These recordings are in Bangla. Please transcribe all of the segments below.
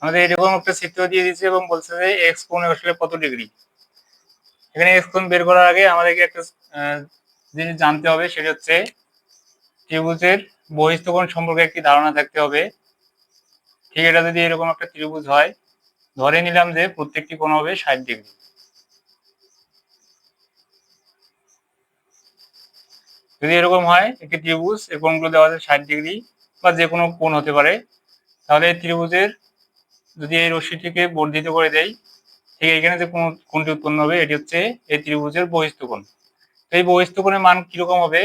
আমাদের এরকম একটা চিত্র দিয়ে দিচ্ছে এবং বলছে যে এক্স কোণ আসলে কত ডিগ্রি। এখানে এক্স কোণ বের করার আগে আমাদেরকে একটা জিনিস জানতে হবে, সেটা হচ্ছে ত্রিভুজের বহিস্থ কোণ সম্পর্কে একটি ধারণা থাকতে হবে। ঠিক এটা যদি এরকম একটা ত্রিভুজ হয়, ধরে নিলাম যে প্রত্যেকটি কোণ হবে 60 ডিগ্রি। যদি এরকম হয় একটি ত্রিভুজ, এর কোণগুলো দেওয়া আছে 60 ডিগ্রি বা যে কোনো কোণ হতে পারে, তাহলে এই ত্রিভুজের যদি এই রশ্মিটিকে বর্ধিত করে দেয়, ঠিক এখানে যে কোণটি উৎপন্ন হবে এটি হচ্ছে এই ত্রিভুজের বহিস্থ কোণ। এই বহিস্থ কোণের মান কিরকম হবে?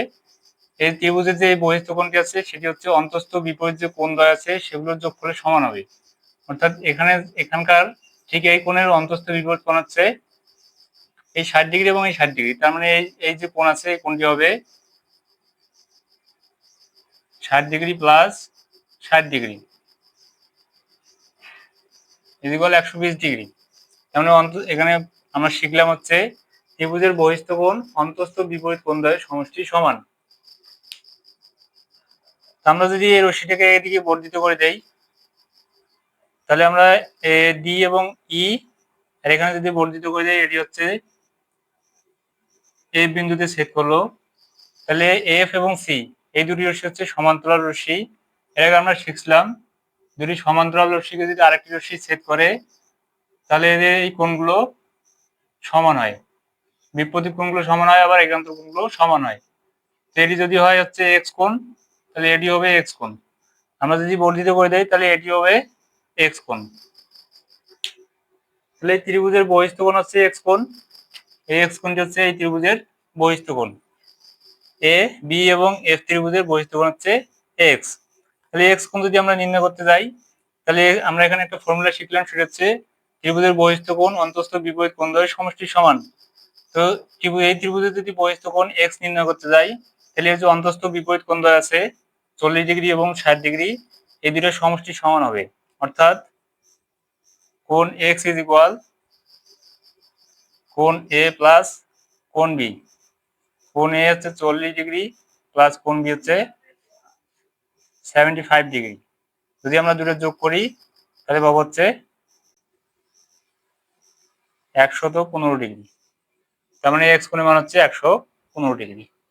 এই ত্রিভুজের যে বহিস্থ কোণটি আছে সেটি হচ্ছে অন্তস্থ বিপরীত যে কোণ দ্বয় আছে সেগুলোর যোগফলের সমান হবে। অর্থাৎ এখানকার ঠিক এই কোণের অন্তস্থ বিপরীত কোণ হচ্ছে এই 60 ডিগ্রি এবং এই 60 ডিগ্রি। তার মানে এই যে কোণ আছে এই কোণটি হবে 60 degree plus 60 degree equal 120 degree. তার মানে এখানে আমরা শিখলাম হচ্ছে ত্রিভুজের বহিস্থ কোণ অন্তস্থ বিপরীত কোণ দ্বয়ের সমষ্টি সমান। আমরা যদি এই রশ্মিটাকে এদিকে বর্ধিত করে দেই, তাহলে আমরা ডি এবং ই আর এখানে যদি বর্ধিত করে দেই, এটি হচ্ছে এ বিন্দুতে ছেদ করলো, তাহলে এফ এবং সি এই দুটি রশ্মি হচ্ছে সমান্তরাল রশ্মি। এর আগে আমরা শিখছিলাম দুটি সমান্তরাল রশ্মিকে যদি আরেকটি রশ্মি ছেদ করে তাহলে এই কোণগুলো সমান হয়, বিপরীত কোণগুলো সমান হয়, আবার একান্তর কোণগুলো সমান হয়। এটি যদি হয় হচ্ছে এক্স কোণ, তাহলে এটি হবে এক্স কোণ। আমরা যদি বর্ধিত করে দেই তাহলে এটি হবে এক্স কোণ। তাহলে এই ত্রিভুজের বহিস্থ কোণ হচ্ছে এক্স কোণ। এই এক্স কোণটি হচ্ছে এই ত্রিভুজের বহিস্থ কোণ। এ বি এবং এফ ত্রিভুজের বহিস্থ কোণ হচ্ছে এক্স। তাহলে এক্স কোণ যদি আমরা নির্ণয় করতে যাই, তাহলে আমরা এখানে একটা ফর্মুলা শিখলাম, সেটা হচ্ছে ত্রিভুজের বহিস্থ কোণ অন্তস্থ বিপরীত কোণ দ্বয়ের সমষ্টি সমান। তো এই ত্রিভুজের যদি বহিস্থ কোণ এক্স নির্ণয় করতে যাই, তাহলে এই যে অন্তস্থ বিপরীত কোণ দ্বয় আছে 40 ডিগ্রি এবং 60 ডিগ্রি, এই দুটোর সমষ্টি সমান হবে। অর্থাৎ কোণ এক্স ইজ ইকুয়াল কোণ এ প্লাস কোণ বি। কোণ এ হচ্ছে 40 ডিগ্রি প্লাস কোণ বি হচ্ছে 75 ডিগ্রি। যদি আমরা দুটো যোগ করি তাহলে পাবো হচ্ছে 115 ডিগ্রি। তার মানে এক্স কোণের মান হচ্ছে 115 ডিগ্রি।